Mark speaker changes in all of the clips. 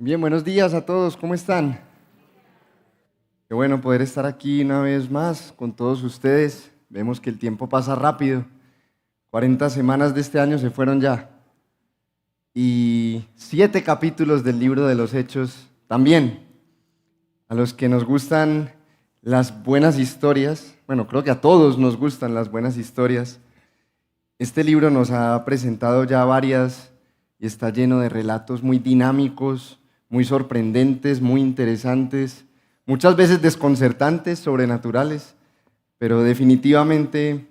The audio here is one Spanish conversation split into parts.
Speaker 1: Bien, buenos días a todos, ¿cómo están? Qué bueno poder estar aquí una vez más con todos ustedes. Vemos que el tiempo pasa rápido. 40 semanas de este año se fueron ya. Y 7 capítulos del libro de los Hechos también. A los que nos gustan las buenas historias, bueno, creo que a todos nos gustan las buenas historias. Este libro nos ha presentado ya varias y está lleno de relatos muy dinámicos, muy sorprendentes, muy interesantes, muchas veces desconcertantes, sobrenaturales, pero definitivamente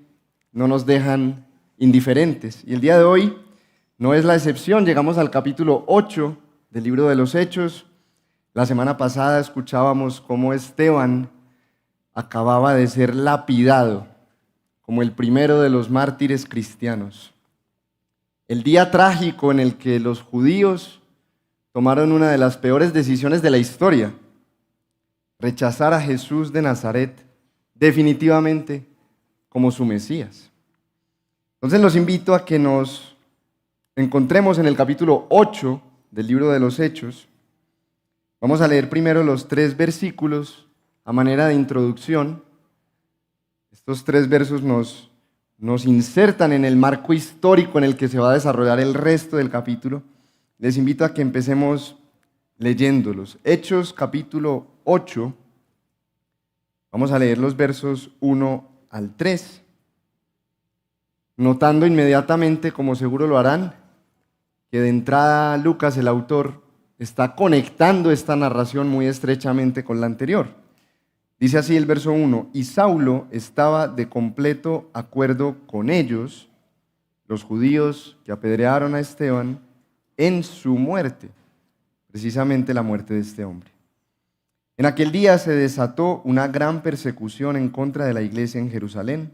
Speaker 1: no nos dejan indiferentes. Y el día de hoy no es la excepción. Llegamos al capítulo 8 del libro de los Hechos. La semana pasada escuchábamos cómo Esteban acababa de ser lapidado como el primero de los mártires cristianos. El día trágico en el que los judíos tomaron una de las peores decisiones de la historia: rechazar a Jesús de Nazaret definitivamente como su Mesías. Entonces los invito a que nos encontremos en el capítulo 8 del libro de los Hechos. Vamos a leer primero los 3 versículos a manera de introducción. Estos 3 versos nos insertan en el marco histórico en el que se va a desarrollar el resto del capítulo. Les invito a que empecemos leyéndolos. Hechos capítulo 8. Vamos a leer los versos 1 al 3. Notando inmediatamente, como seguro lo harán, que de entrada Lucas, el autor, está conectando esta narración muy estrechamente con la anterior. Dice así el verso 1: y Saulo estaba de completo acuerdo con ellos, los judíos que apedrearon a Esteban, en su muerte, precisamente la muerte de este hombre. En aquel día se desató una gran persecución en contra de la iglesia en Jerusalén,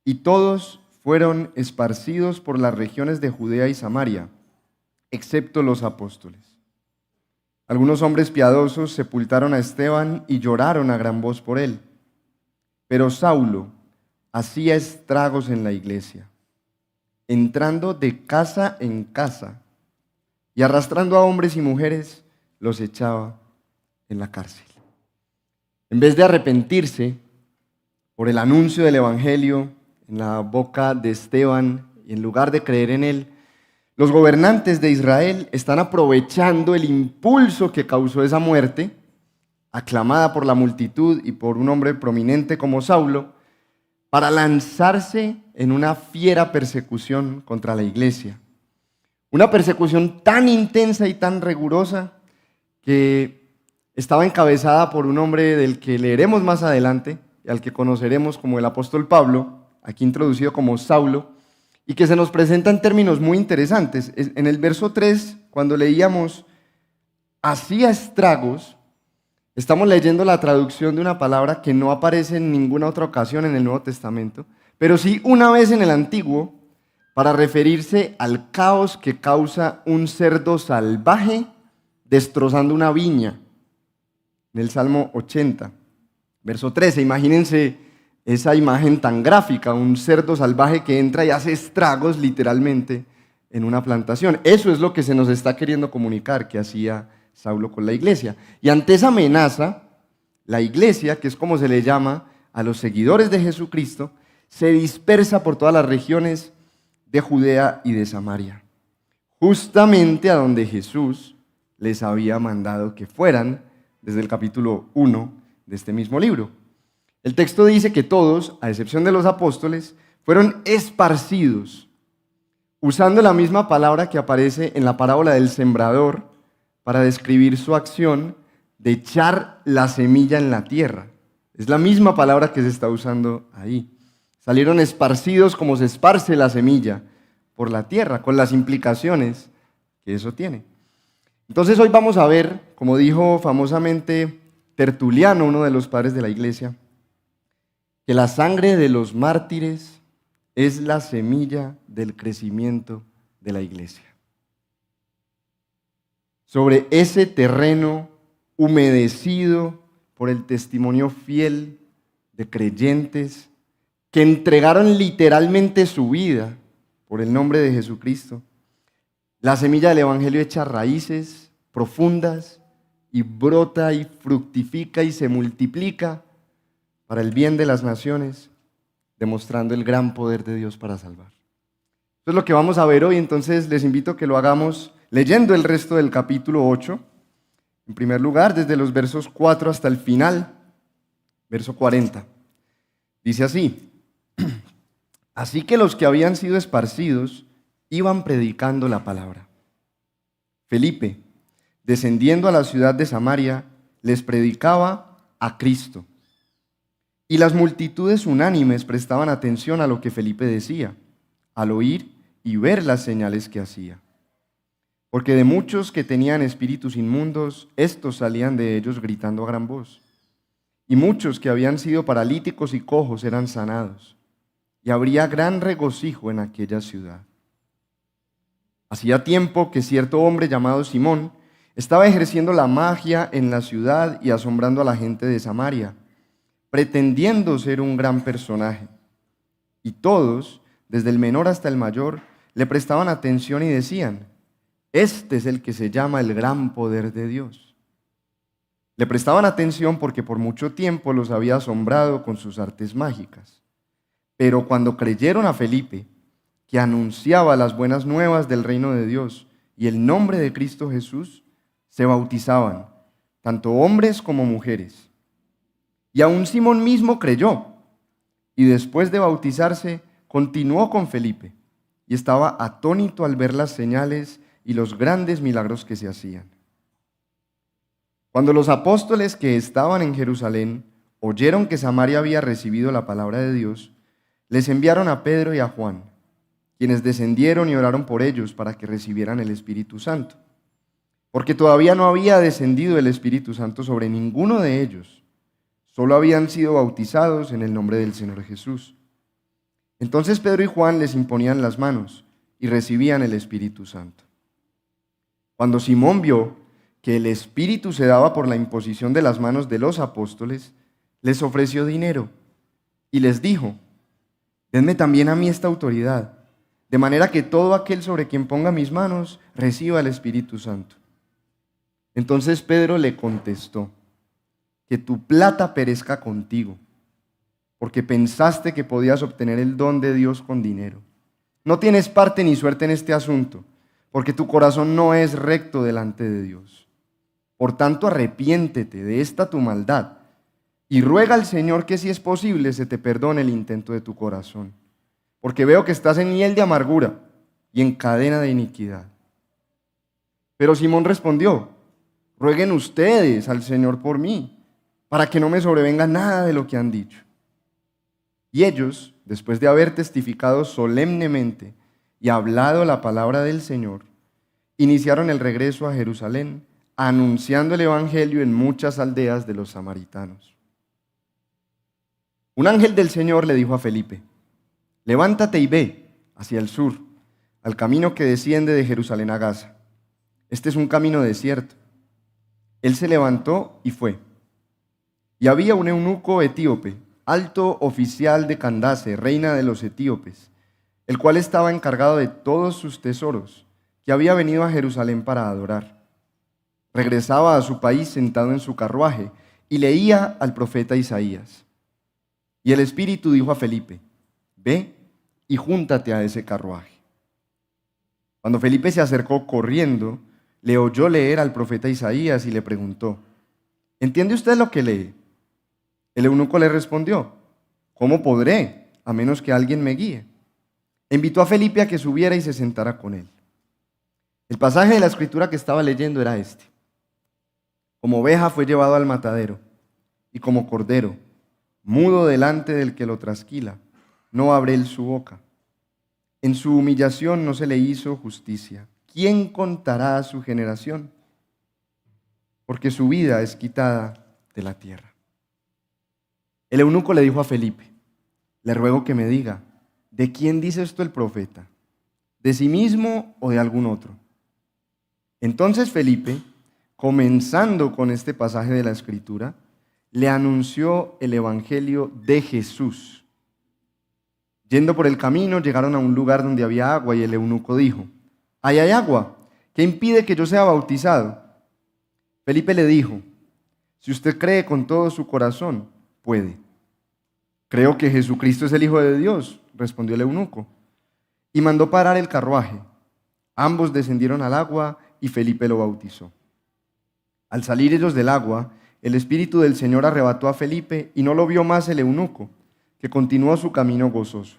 Speaker 1: y todos fueron esparcidos por las regiones de Judea y Samaria, excepto los apóstoles. Algunos hombres piadosos sepultaron a Esteban y lloraron a gran voz por él. Pero Saulo hacía estragos en la iglesia, entrando de casa en casa y arrastrando a hombres y mujeres, los echaba en la cárcel. En vez de arrepentirse por el anuncio del evangelio en la boca de Esteban y en lugar de creer en él, los gobernantes de Israel están aprovechando el impulso que causó esa muerte, aclamada por la multitud y por un hombre prominente como Saulo, para lanzarse en una fiera persecución contra la iglesia. Una persecución tan intensa y tan rigurosa que estaba encabezada por un hombre del que leeremos más adelante y al que conoceremos como el apóstol Pablo, aquí introducido como Saulo, y que se nos presenta en términos muy interesantes. En el verso 3, cuando leíamos hacía estragos, estamos leyendo la traducción de una palabra que no aparece en ninguna otra ocasión en el Nuevo Testamento, pero sí una vez en el Antiguo, para referirse al caos que causa un cerdo salvaje destrozando una viña. En el Salmo 80, verso 13, imagínense esa imagen tan gráfica, un cerdo salvaje que entra y hace estragos literalmente en una plantación. Eso es lo que se nos está queriendo comunicar que hacía Saulo con la iglesia. Y ante esa amenaza, la iglesia, que es como se le llama a los seguidores de Jesucristo, se dispersa por todas las regiones de Judea y de Samaria, justamente a donde Jesús les había mandado que fueran desde el capítulo 1 de este mismo libro. El texto dice que todos, a excepción de los apóstoles, fueron esparcidos, usando la misma palabra que aparece en la parábola del sembrador para describir su acción de echar la semilla en la tierra. Es la misma palabra que se está usando ahí. Salieron esparcidos como se esparce la semilla por la tierra, con las implicaciones que eso tiene. Entonces hoy vamos a ver, como dijo famosamente Tertuliano, uno de los padres de la iglesia, que la sangre de los mártires es la semilla del crecimiento de la iglesia. Sobre ese terreno humedecido por el testimonio fiel de creyentes que entregaron literalmente su vida por el nombre de Jesucristo, la semilla del evangelio echa raíces profundas y brota y fructifica y se multiplica para el bien de las naciones, demostrando el gran poder de Dios para salvar. Eso es lo que vamos a ver hoy, entonces les invito a que lo hagamos leyendo el resto del capítulo 8. En primer lugar, desde los versos 4 hasta el final, verso 40. Dice así: Así que los que habían sido esparcidos iban predicando la palabra. Felipe, descendiendo a la ciudad de Samaria, les predicaba a Cristo. Y las multitudes unánimes prestaban atención a lo que Felipe decía, al oír y ver las señales que hacía. Porque de muchos que tenían espíritus inmundos, estos salían de ellos gritando a gran voz. Y muchos que habían sido paralíticos y cojos eran sanados. Y habría gran regocijo en aquella ciudad. Hacía tiempo que cierto hombre llamado Simón estaba ejerciendo la magia en la ciudad y asombrando a la gente de Samaria, pretendiendo ser un gran personaje. Y todos, desde el menor hasta el mayor, le prestaban atención y decían: este es el que se llama el gran poder de Dios. Le prestaban atención porque por mucho tiempo los había asombrado con sus artes mágicas. Pero cuando creyeron a Felipe, que anunciaba las buenas nuevas del reino de Dios y el nombre de Cristo Jesús, se bautizaban, tanto hombres como mujeres. Y aún Simón mismo creyó, y después de bautizarse, continuó con Felipe, y estaba atónito al ver las señales y los grandes milagros que se hacían. Cuando los apóstoles que estaban en Jerusalén oyeron que Samaria había recibido la palabra de Dios, les enviaron a Pedro y a Juan, quienes descendieron y oraron por ellos para que recibieran el Espíritu Santo, porque todavía no había descendido el Espíritu Santo sobre ninguno de ellos, solo habían sido bautizados en el nombre del Señor Jesús. Entonces Pedro y Juan les imponían las manos y recibían el Espíritu Santo. Cuando Simón vio que el Espíritu se daba por la imposición de las manos de los apóstoles, les ofreció dinero y les dijo: denme también a mí esta autoridad, de manera que todo aquel sobre quien ponga mis manos reciba el Espíritu Santo. Entonces Pedro le contestó: que tu plata perezca contigo, porque pensaste que podías obtener el don de Dios con dinero. No tienes parte ni suerte en este asunto, porque tu corazón no es recto delante de Dios. Por tanto, arrepiéntete de esta tu maldad y ruega al Señor que, si es posible, se te perdone el intento de tu corazón, porque veo que estás en hiel de amargura y en cadena de iniquidad. Pero Simón respondió: rueguen ustedes al Señor por mí, para que no me sobrevenga nada de lo que han dicho. Y ellos, después de haber testificado solemnemente y hablado la palabra del Señor, iniciaron el regreso a Jerusalén, anunciando el evangelio en muchas aldeas de los samaritanos. Un ángel del Señor le dijo a Felipe: levántate y ve hacia el sur, al camino que desciende de Jerusalén a Gaza. Este es un camino desierto. Él se levantó y fue. Y había un eunuco etíope, alto oficial de Candace, reina de los etíopes, el cual estaba encargado de todos sus tesoros, que había venido a Jerusalén para adorar. Regresaba a su país sentado en su carruaje y leía al profeta Isaías. Y el Espíritu dijo a Felipe: ve y júntate a ese carruaje. Cuando Felipe se acercó corriendo, le oyó leer al profeta Isaías y le preguntó: ¿entiende usted lo que lee? El eunuco le respondió: ¿cómo podré, a menos que alguien me guíe? E invitó a Felipe a que subiera y se sentara con él. El pasaje de la escritura que estaba leyendo era este: como oveja fue llevado al matadero, y como cordero, mudo delante del que lo trasquila, no abre él su boca. En su humillación no se le hizo justicia. ¿Quién contará su generación? Porque su vida es quitada de la tierra. El eunuco le dijo a Felipe: le ruego que me diga, ¿de quién dice esto el profeta? ¿De sí mismo o de algún otro? Entonces Felipe, comenzando con este pasaje de la Escritura, le anunció el evangelio de Jesús. Yendo por el camino, llegaron a un lugar donde había agua y el eunuco dijo: ahí hay agua, ¿qué impide que yo sea bautizado? Felipe le dijo: si usted cree con todo su corazón, puede. Creo que Jesucristo es el Hijo de Dios, respondió el eunuco. Y mandó parar el carruaje. Ambos descendieron al agua y Felipe lo bautizó. Al salir ellos del agua, el Espíritu del Señor arrebató a Felipe y no lo vio más el eunuco, que continuó su camino gozoso.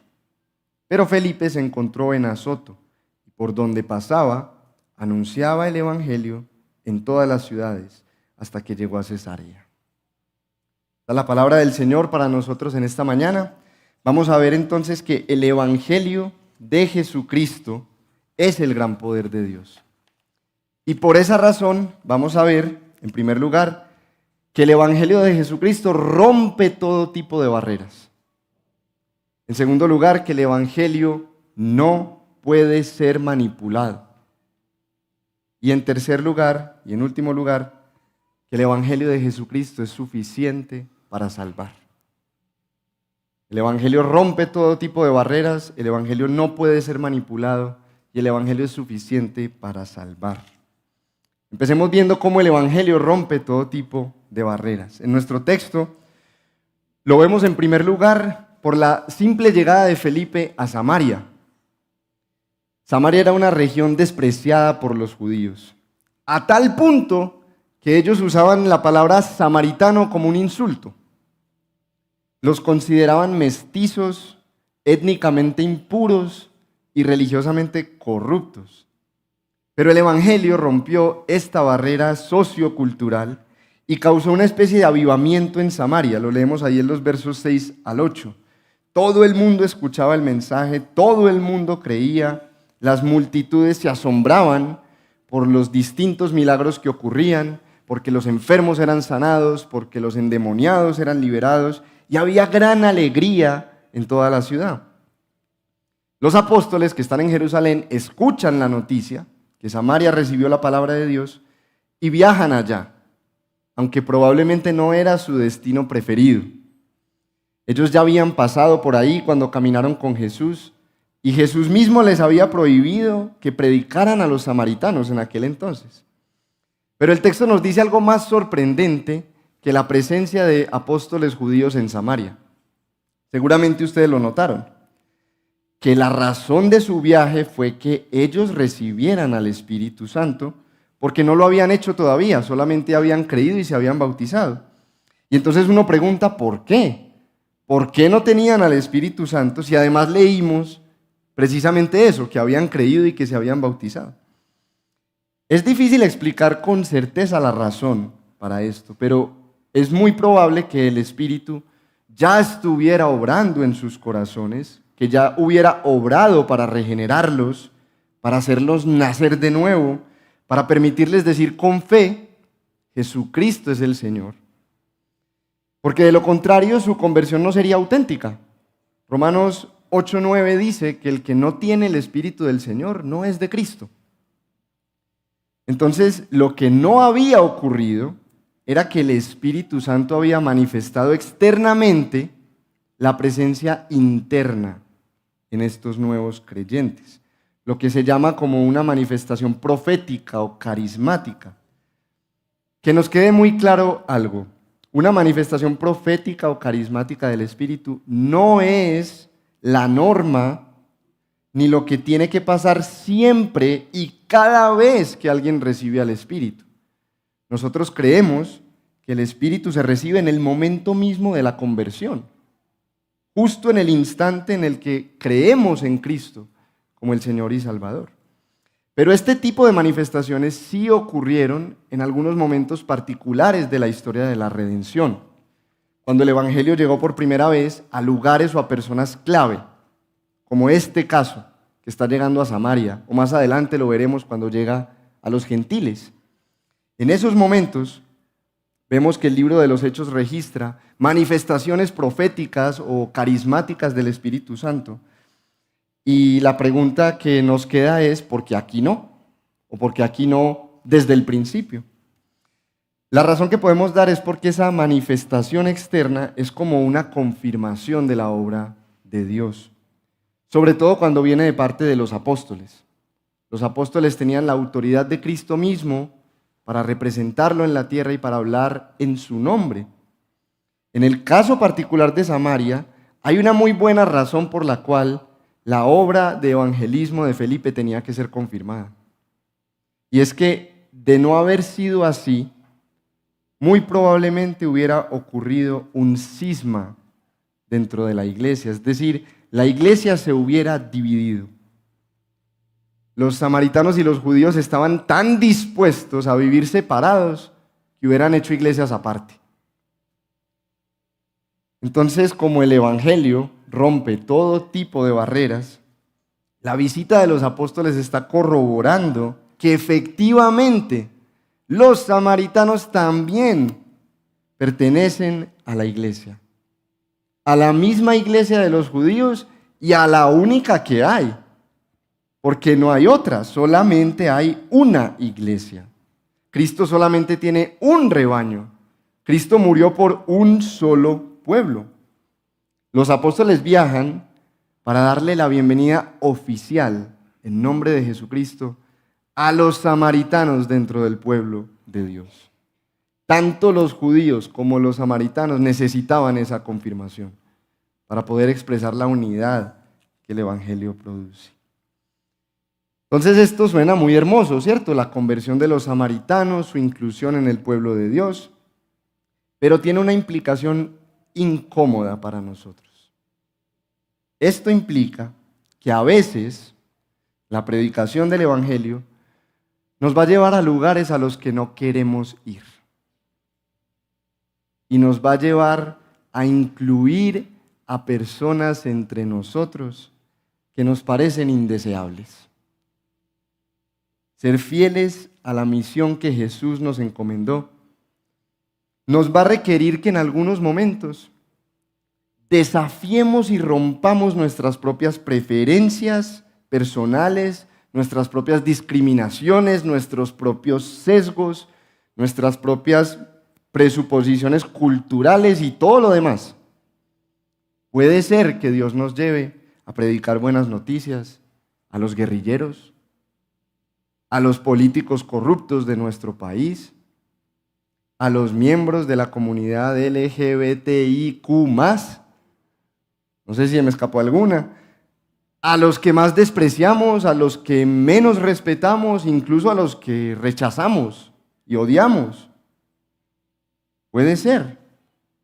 Speaker 1: Pero Felipe se encontró en Azoto, y por donde pasaba, anunciaba el Evangelio en todas las ciudades, hasta que llegó a Cesarea. Esta es la palabra del Señor para nosotros en esta mañana. Vamos a ver entonces que el Evangelio de Jesucristo es el gran poder de Dios. Y por esa razón vamos a ver, en primer lugar, que el Evangelio de Jesucristo rompe todo tipo de barreras. En segundo lugar, que el Evangelio no puede ser manipulado. Y en tercer lugar, y en último lugar, que el Evangelio de Jesucristo es suficiente para salvar. El Evangelio rompe todo tipo de barreras, el Evangelio no puede ser manipulado y el Evangelio es suficiente para salvar. Empecemos viendo cómo el Evangelio rompe todo tipo de barreras. En nuestro texto lo vemos en primer lugar por la simple llegada de Felipe a Samaria. Samaria era una región despreciada por los judíos, a tal punto que ellos usaban la palabra samaritano como un insulto. Los consideraban mestizos, étnicamente impuros y religiosamente corruptos. Pero el Evangelio rompió esta barrera sociocultural y causó una especie de avivamiento en Samaria. Lo leemos ahí en los versos 6 al 8. Todo el mundo escuchaba el mensaje, todo el mundo creía, las multitudes se asombraban por los distintos milagros que ocurrían, porque los enfermos eran sanados, porque los endemoniados eran liberados, y había gran alegría en toda la ciudad. Los apóstoles que están en Jerusalén escuchan la noticia que Samaria recibió la palabra de Dios y viajan allá, aunque probablemente no era su destino preferido. Ellos ya habían pasado por ahí cuando caminaron con Jesús y Jesús mismo les había prohibido que predicaran a los samaritanos en aquel entonces. Pero el texto nos dice algo más sorprendente que la presencia de apóstoles judíos en Samaria. Seguramente ustedes lo notaron, que la razón de su viaje fue que ellos recibieran al Espíritu Santo, porque no lo habían hecho todavía, solamente habían creído y se habían bautizado. Y entonces uno pregunta, ¿por qué? ¿Por qué no tenían al Espíritu Santo si además leímos precisamente eso, que habían creído y que se habían bautizado? Es difícil explicar con certeza la razón para esto, pero es muy probable que el Espíritu ya estuviera obrando en sus corazones, que ya hubiera obrado para regenerarlos, para hacerlos nacer de nuevo, para permitirles decir con fe, Jesucristo es el Señor. Porque de lo contrario su conversión no sería auténtica. Romanos 8:9 dice que el que no tiene el Espíritu del Señor no es de Cristo. Entonces, lo que no había ocurrido era que el Espíritu Santo había manifestado externamente la presencia interna en estos nuevos creyentes, lo que se llama como una manifestación profética o carismática. Que nos quede muy claro algo, una manifestación profética o carismática del Espíritu no es la norma ni lo que tiene que pasar siempre y cada vez que alguien recibe al Espíritu. Nosotros creemos que el Espíritu se recibe en el momento mismo de la conversión, justo en el instante en el que creemos en Cristo como el Señor y Salvador. Pero este tipo de manifestaciones sí ocurrieron en algunos momentos particulares de la historia de la redención, cuando el Evangelio llegó por primera vez a lugares o a personas clave, como este caso que está llegando a Samaria, o más adelante lo veremos cuando llega a los gentiles. En esos momentos vemos que el libro de los Hechos registra manifestaciones proféticas o carismáticas del Espíritu Santo. Y la pregunta que nos queda es, ¿por qué aquí no? ¿O por qué aquí no desde el principio? La razón que podemos dar es porque esa manifestación externa es como una confirmación de la obra de Dios, sobre todo cuando viene de parte de los apóstoles. Los apóstoles tenían la autoridad de Cristo mismo para representarlo en la tierra y para hablar en su nombre. En el caso particular de Samaria, hay una muy buena razón por la cual la obra de evangelismo de Felipe tenía que ser confirmada. Y es que, de no haber sido así, muy probablemente hubiera ocurrido un cisma dentro de la iglesia, es decir, la iglesia se hubiera dividido. Los samaritanos y los judíos estaban tan dispuestos a vivir separados que hubieran hecho iglesias aparte. Entonces, como el evangelio rompe todo tipo de barreras, la visita de los apóstoles está corroborando que efectivamente los samaritanos también pertenecen a la iglesia, a la misma iglesia de los judíos y a la única que hay, porque no hay otra, solamente hay una iglesia. Cristo solamente tiene un rebaño. Cristo murió por un solo pueblo. Los apóstoles viajan para darle la bienvenida oficial en nombre de Jesucristo a los samaritanos dentro del pueblo de Dios. Tanto los judíos como los samaritanos necesitaban esa confirmación para poder expresar la unidad que el evangelio produce. Entonces esto suena muy hermoso, ¿cierto? La conversión de los samaritanos, su inclusión en el pueblo de Dios, pero tiene una implicación incómoda para nosotros. Esto implica que a veces la predicación del evangelio nos va a llevar a lugares a los que no queremos ir. Y nos va a llevar a incluir a personas entre nosotros que nos parecen indeseables. Ser fieles a la misión que Jesús nos encomendó nos va a requerir que en algunos momentos desafiemos y rompamos nuestras propias preferencias personales, nuestras propias discriminaciones, nuestros propios sesgos, nuestras propias presuposiciones culturales y todo lo demás. Puede ser que Dios nos lleve a predicar buenas noticias a los guerrilleros, a los políticos corruptos de nuestro país, a los miembros de la comunidad LGBTIQ+, no sé si me escapó alguna, a los que más despreciamos, a los que menos respetamos, incluso a los que rechazamos y odiamos. Puede ser.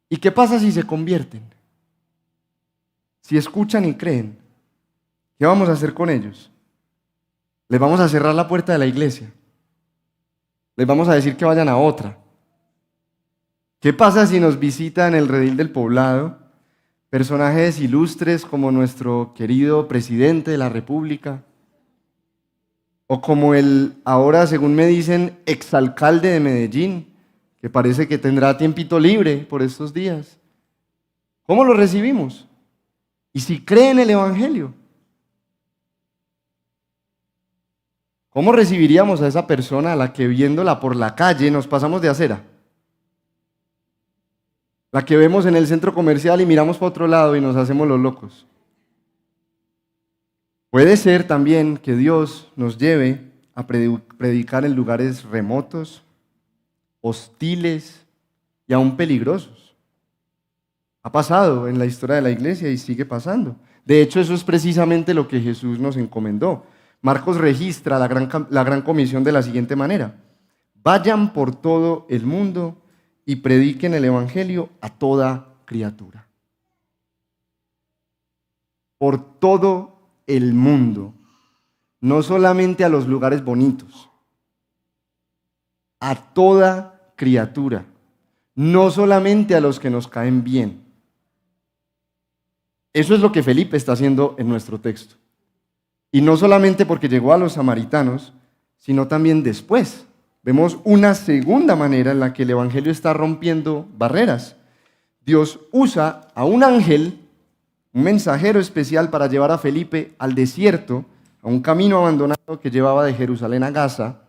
Speaker 1: ¿Y qué pasa si se convierten? Si escuchan y creen, ¿qué vamos a hacer con ellos? Les vamos a cerrar la puerta de la iglesia. Les vamos a decir que vayan a otra. ¿Qué pasa si nos visita en el redil del poblado personajes ilustres como nuestro querido presidente de la República? O como el ahora, según me dicen, exalcalde de Medellín, que parece que tendrá tiempito libre por estos días. ¿Cómo lo recibimos? ¿Y si creen el evangelio? ¿Cómo recibiríamos a esa persona a la que viéndola por la calle nos pasamos de acera? La que vemos en el centro comercial y miramos para otro lado y nos hacemos los locos. Puede ser también que Dios nos lleve a predicar en lugares remotos, hostiles y aún peligrosos. Ha pasado en la historia de la iglesia y sigue pasando. De hecho, eso es precisamente lo que Jesús nos encomendó. Marcos registra la gran comisión de la siguiente manera: vayan por todo el mundo y prediquen el evangelio a toda criatura. Por todo el mundo, no solamente a los lugares bonitos, a toda criatura, no solamente a los que nos caen bien. Eso es lo que Felipe está haciendo en nuestro texto. Y no solamente porque llegó a los samaritanos, sino también después. Vemos una segunda manera en la que el evangelio está rompiendo barreras. Dios usa a un ángel, un mensajero especial, para llevar a Felipe al desierto, a un camino abandonado que llevaba de Jerusalén a Gaza,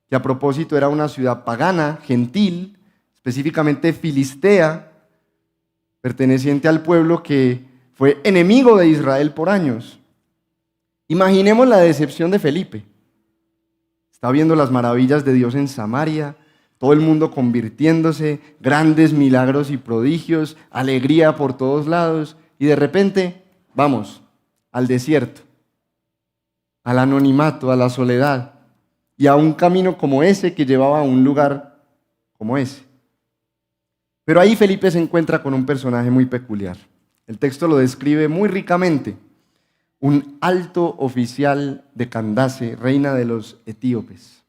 Speaker 1: que a propósito era una ciudad pagana, gentil, específicamente filistea, perteneciente al pueblo que fue enemigo de Israel por años. Imaginemos la decepción de Felipe. Está viendo las maravillas de Dios en Samaria, todo el mundo convirtiéndose, grandes milagros y prodigios, alegría por todos lados, y de repente, vamos, al desierto, al anonimato, a la soledad, y a un camino como ese que llevaba a un lugar como ese. Pero ahí Felipe se encuentra con un personaje muy peculiar. El texto lo describe muy ricamente. Un alto oficial de Candace, reina de los etíopes.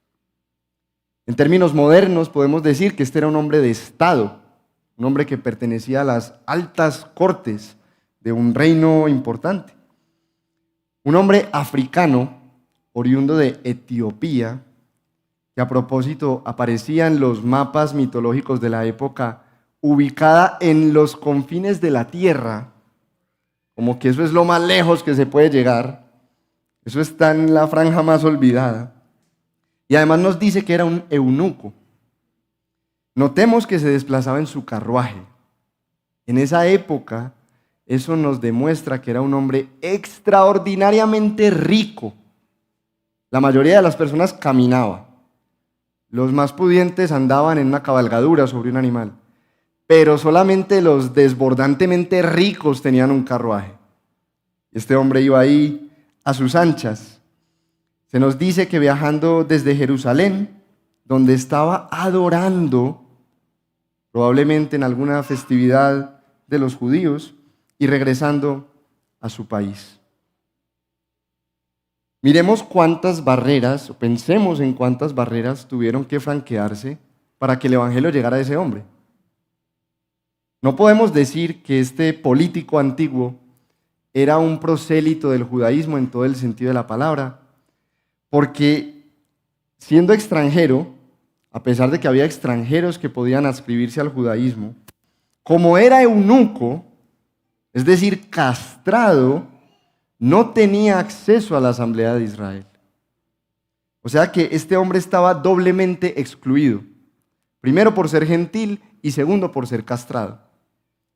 Speaker 1: En términos modernos podemos decir que este era un hombre de estado, un hombre que pertenecía a las altas cortes de un reino importante. Un hombre africano, oriundo de Etiopía, que a propósito aparecía en los mapas mitológicos de la época, ubicada en los confines de la tierra, como que eso es lo más lejos que se puede llegar, eso está en la franja más olvidada. Y además nos dice que era un eunuco. Notemos que se desplazaba en su carruaje. En esa época, eso nos demuestra que era un hombre extraordinariamente rico. La mayoría de las personas caminaba. Los más pudientes andaban en una cabalgadura sobre un animal. Pero solamente los desbordantemente ricos tenían un carruaje. Este hombre iba ahí a sus anchas. Se nos dice que viajando desde Jerusalén, donde estaba adorando, probablemente en alguna festividad de los judíos, y regresando a su país. Miremos cuántas barreras, o pensemos en cuántas barreras tuvieron que franquearse para que el evangelio llegara a ese hombre. No podemos decir que este político antiguo era un prosélito del judaísmo en todo el sentido de la palabra, porque siendo extranjero, a pesar de que había extranjeros que podían adscribirse al judaísmo, como era eunuco, es decir, castrado, no tenía acceso a la asamblea de Israel. O sea que este hombre estaba doblemente excluido, primero por ser gentil y segundo por ser castrado.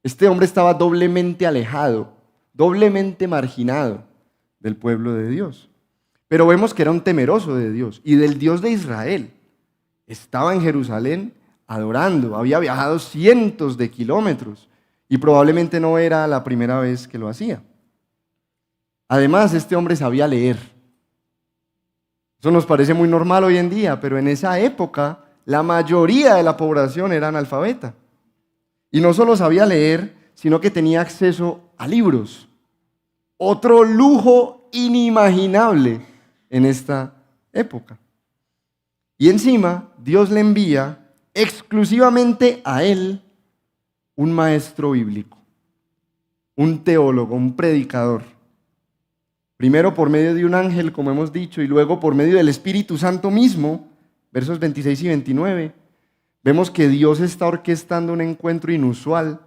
Speaker 1: Este hombre estaba doblemente alejado, doblemente marginado del pueblo de Dios. Pero vemos que era un temeroso de Dios y del Dios de Israel. Estaba en Jerusalén adorando, había viajado cientos de kilómetros y probablemente no era la primera vez que lo hacía. Además, este hombre sabía leer. Eso nos parece muy normal hoy en día, pero en esa época la mayoría de la población era analfabeta. Y no solo sabía leer, sino que tenía acceso a libros. Otro lujo inimaginable en esta época. Y encima, Dios le envía exclusivamente a él un maestro bíblico, un teólogo, un predicador. Primero por medio de un ángel, como hemos dicho, y luego por medio del Espíritu Santo mismo, versos 26 y 29, vemos que Dios está orquestando un encuentro inusual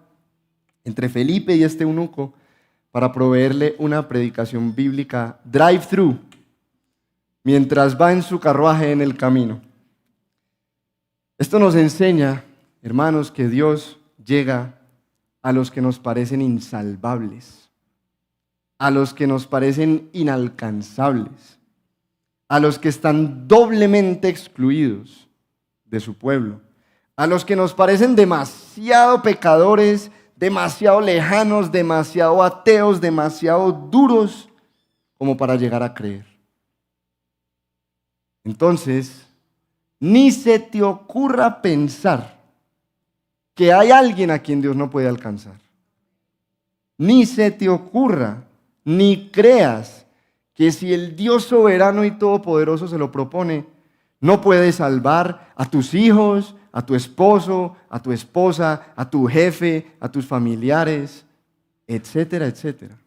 Speaker 1: entre Felipe y este eunuco para proveerle una predicación bíblica drive-thru, mientras va en su carruaje en el camino. Esto nos enseña, hermanos, que Dios llega a los que nos parecen insalvables, a los que nos parecen inalcanzables, a los que están doblemente excluidos de su pueblo, a los que nos parecen demasiado pecadores, demasiado lejanos, demasiado ateos, demasiado duros como para llegar a creer. Entonces, ni se te ocurra pensar que hay alguien a quien Dios no puede alcanzar. Ni se te ocurra, ni creas que si el Dios soberano y todopoderoso se lo propone, no puede salvar a tus hijos, a tu esposo, a tu esposa, a tu jefe, a tus familiares, etcétera, etcétera.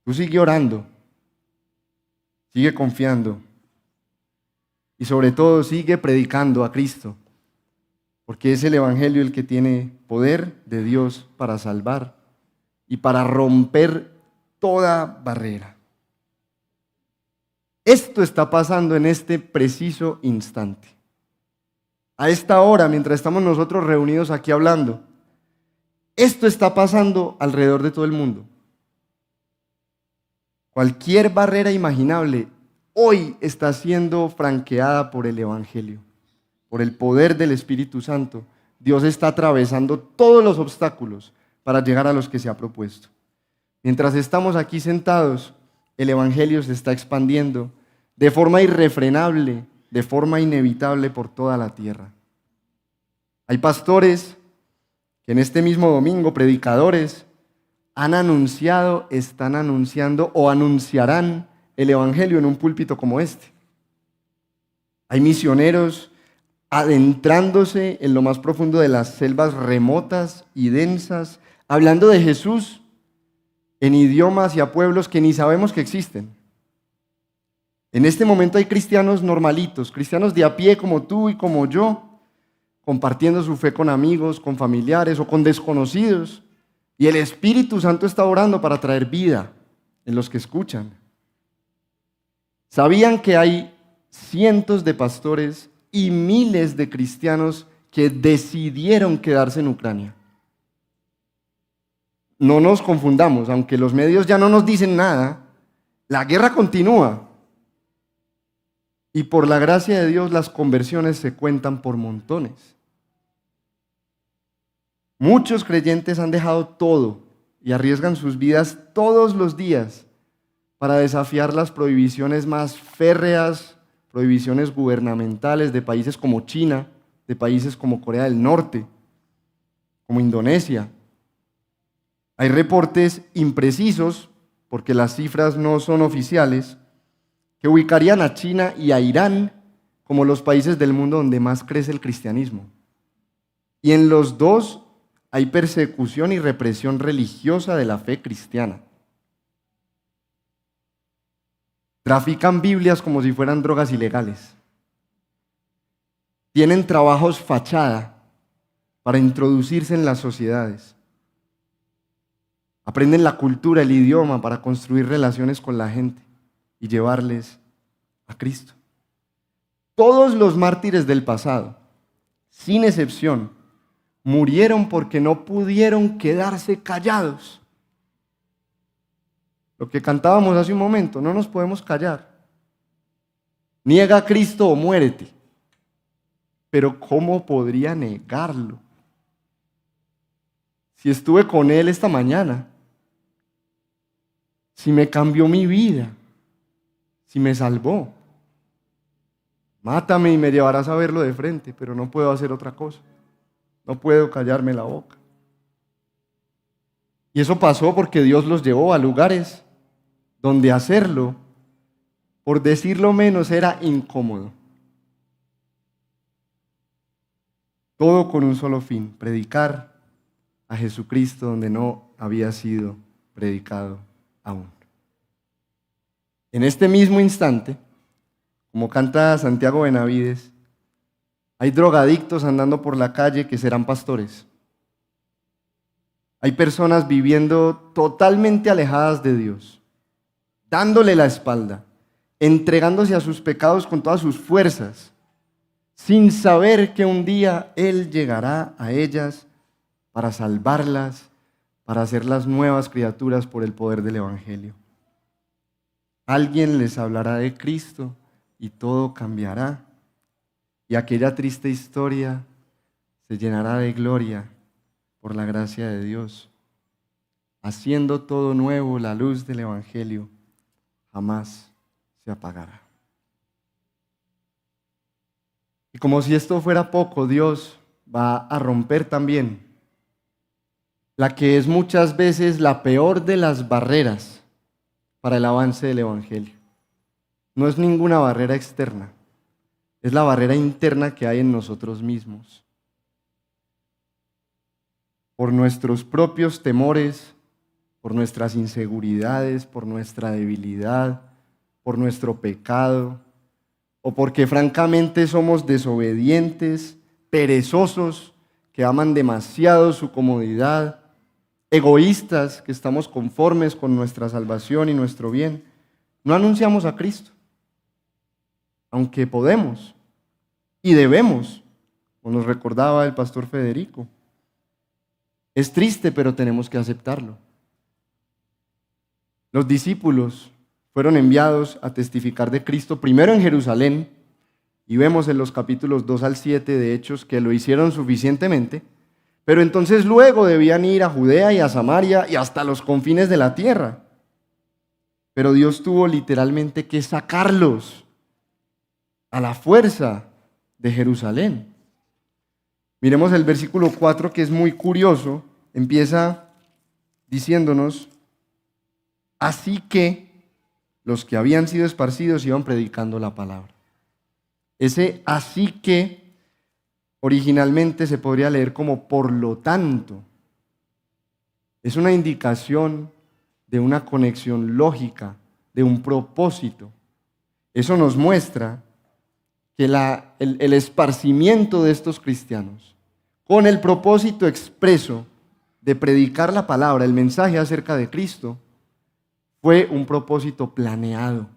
Speaker 1: Tú sigue orando. Sigue confiando y sobre todo sigue predicando a Cristo, porque es el Evangelio el que tiene poder de Dios para salvar y para romper toda barrera. Esto está pasando en este preciso instante. A esta hora, mientras estamos nosotros reunidos aquí hablando, esto está pasando alrededor de todo el mundo. Cualquier barrera imaginable hoy está siendo franqueada por el Evangelio, por el poder del Espíritu Santo. Dios está atravesando todos los obstáculos para llegar a los que se ha propuesto. Mientras estamos aquí sentados, el Evangelio se está expandiendo de forma irrefrenable, de forma inevitable por toda la tierra. Hay pastores que en este mismo domingo, predicadores, han anunciado, están anunciando o anunciarán el Evangelio en un púlpito como este. Hay misioneros adentrándose en lo más profundo de las selvas remotas y densas, hablando de Jesús en idiomas y a pueblos que ni sabemos que existen. En este momento hay cristianos normalitos, cristianos de a pie como tú y como yo, compartiendo su fe con amigos, con familiares o con desconocidos. Y el Espíritu Santo está orando para traer vida en los que escuchan. ¿Sabían que hay cientos de pastores y miles de cristianos que decidieron quedarse en Ucrania? No nos confundamos, aunque los medios ya no nos dicen nada, la guerra continúa. Y por la gracia de Dios las conversiones se cuentan por montones. Muchos creyentes han dejado todo y arriesgan sus vidas todos los días para desafiar las prohibiciones más férreas, prohibiciones gubernamentales de países como China, de países como Corea del Norte, como Indonesia. Hay reportes imprecisos, porque las cifras no son oficiales, que ubicarían a China y a Irán como los países del mundo donde más crece el cristianismo. Y en los dos hay persecución y represión religiosa de la fe cristiana. Trafican Biblias como si fueran drogas ilegales. Tienen trabajos fachada para introducirse en las sociedades. Aprenden la cultura, el idioma para construir relaciones con la gente y llevarles a Cristo. Todos los mártires del pasado, sin excepción, murieron porque no pudieron quedarse callados. Lo que cantábamos hace un momento, no nos podemos callar. Niega a Cristo o muérete. Pero ¿cómo podría negarlo? Si estuve con Él esta mañana, si me cambió mi vida, si me salvó. Mátame y me llevarás a verlo de frente, pero no puedo hacer otra cosa. No puedo callarme la boca. Y eso pasó porque Dios los llevó a lugares donde hacerlo, por decirlo menos, era incómodo. Todo con un solo fin, predicar a Jesucristo donde no había sido predicado aún. En este mismo instante, como canta Santiago Benavides, hay drogadictos andando por la calle que serán pastores. Hay personas viviendo totalmente alejadas de Dios, dándole la espalda, entregándose a sus pecados con todas sus fuerzas, sin saber que un día Él llegará a ellas para salvarlas, para hacerlas nuevas criaturas por el poder del Evangelio. Alguien les hablará de Cristo y todo cambiará. Y aquella triste historia se llenará de gloria por la gracia de Dios. Haciendo todo nuevo, la luz del Evangelio jamás se apagará. Y como si esto fuera poco, Dios va a romper también la que es muchas veces la peor de las barreras para el avance del Evangelio. No es ninguna barrera externa, es la barrera interna que hay en nosotros mismos. Por nuestros propios temores, por nuestras inseguridades, por nuestra debilidad, por nuestro pecado, o porque francamente somos desobedientes, perezosos, que aman demasiado su comodidad, egoístas, que estamos conformes con nuestra salvación y nuestro bien, no anunciamos a Cristo, aunque podemos y debemos, como nos recordaba el pastor Federico. Es triste, pero tenemos que aceptarlo. Los discípulos fueron enviados a testificar de Cristo, primero en Jerusalén, y vemos en los capítulos 2 al 7 de Hechos que lo hicieron suficientemente, pero entonces luego debían ir a Judea y a Samaria y hasta los confines de la tierra. Pero Dios tuvo literalmente que sacarlos a la fuerza de Jerusalén. Miremos el versículo 4, que es muy curioso. Empieza diciéndonos: así que los que habían sido esparcidos iban predicando la palabra. Ese así que originalmente se podría leer como por lo tanto. Es una indicación de una conexión lógica, de un propósito. Eso nos muestra que el esparcimiento de estos cristianos, con el propósito expreso de predicar la palabra, el mensaje acerca de Cristo, fue un propósito planeado.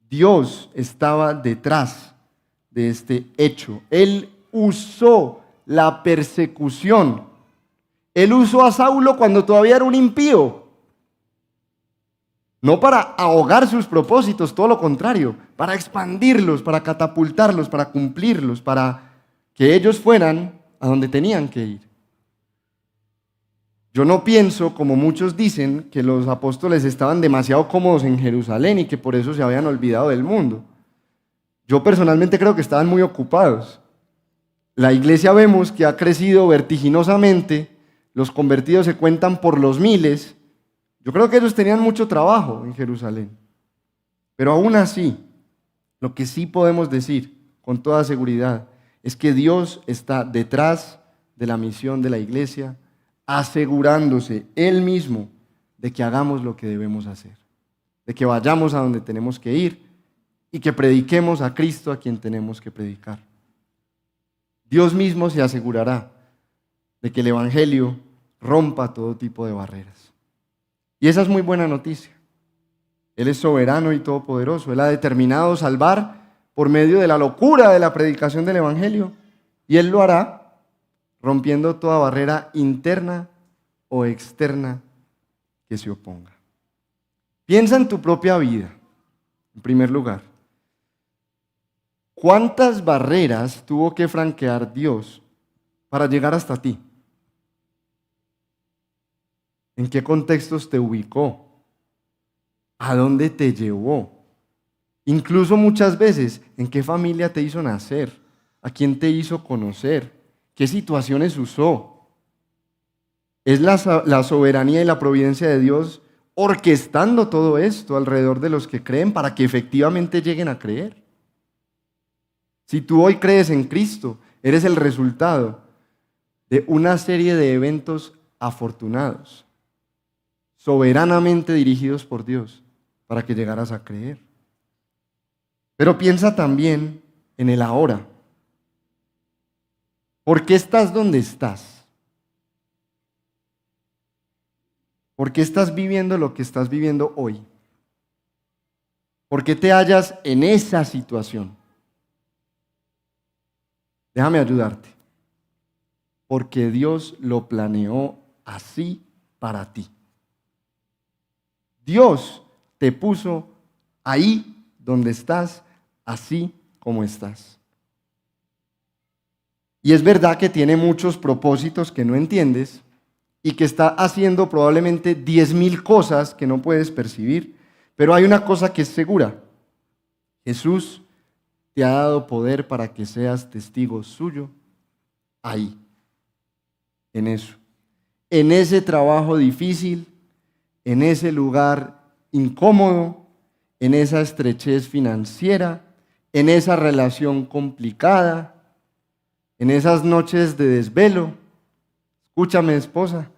Speaker 1: Dios estaba detrás de este hecho. Él usó la persecución. Él usó a Saulo cuando todavía era un impío. No para ahogar sus propósitos, todo lo contrario, para expandirlos, para catapultarlos, para cumplirlos, para que ellos fueran a donde tenían que ir. Yo no pienso, como muchos dicen, que los apóstoles estaban demasiado cómodos en Jerusalén y que por eso se habían olvidado del mundo. Yo personalmente creo que estaban muy ocupados. La iglesia vemos que ha crecido vertiginosamente, los convertidos se cuentan por los miles. Yo creo que ellos tenían mucho trabajo en Jerusalén. Pero aún así, lo que sí podemos decir con toda seguridad es que Dios está detrás de la misión de la iglesia, asegurándose Él mismo de que hagamos lo que debemos hacer, de que vayamos a donde tenemos que ir y que prediquemos a Cristo a quien tenemos que predicar. Dios mismo se asegurará de que el Evangelio rompa todo tipo de barreras. Y esa es muy buena noticia. Él es soberano y todopoderoso. Él ha determinado salvar por medio de la locura de la predicación del Evangelio, y Él lo hará rompiendo toda barrera interna o externa que se oponga. Piensa en tu propia vida, en primer lugar. ¿Cuántas barreras tuvo que franquear Dios para llegar hasta ti? ¿En qué contextos te ubicó? ¿A dónde te llevó? Incluso muchas veces, ¿en qué familia te hizo nacer? ¿A quién te hizo conocer? ¿Qué situaciones usó? Es la soberanía y la providencia de Dios orquestando todo esto alrededor de los que creen para que efectivamente lleguen a creer. Si tú hoy crees en Cristo, eres el resultado de una serie de eventos afortunados, soberanamente dirigidos por Dios para que llegaras a creer. Pero piensa también en el ahora. ¿Por qué estás donde estás? ¿Por qué estás viviendo lo que estás viviendo hoy? ¿Por qué te hallas en esa situación? Déjame ayudarte. Porque Dios lo planeó así para ti. Dios te puso ahí donde estás, así como estás. Y es verdad que tiene muchos propósitos que no entiendes y que está haciendo probablemente 10,000 cosas que no puedes percibir, pero hay una cosa que es segura. Jesús te ha dado poder para que seas testigo suyo ahí, en eso, en ese trabajo difícil, en ese lugar incómodo, en esa estrechez financiera, en esa relación complicada, en esas noches de desvelo. Escúchame, esposa.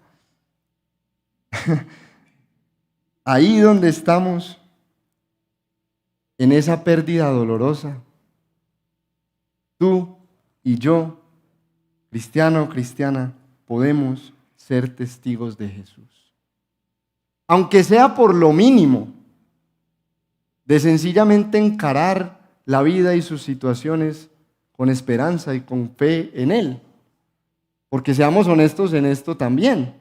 Speaker 1: Ahí donde estamos, en esa pérdida dolorosa, tú y yo, cristiano o cristiana, podemos ser testigos de Jesús. Aunque sea por lo mínimo, de sencillamente encarar la vida y sus situaciones con esperanza y con fe en Él. Porque seamos honestos en esto también.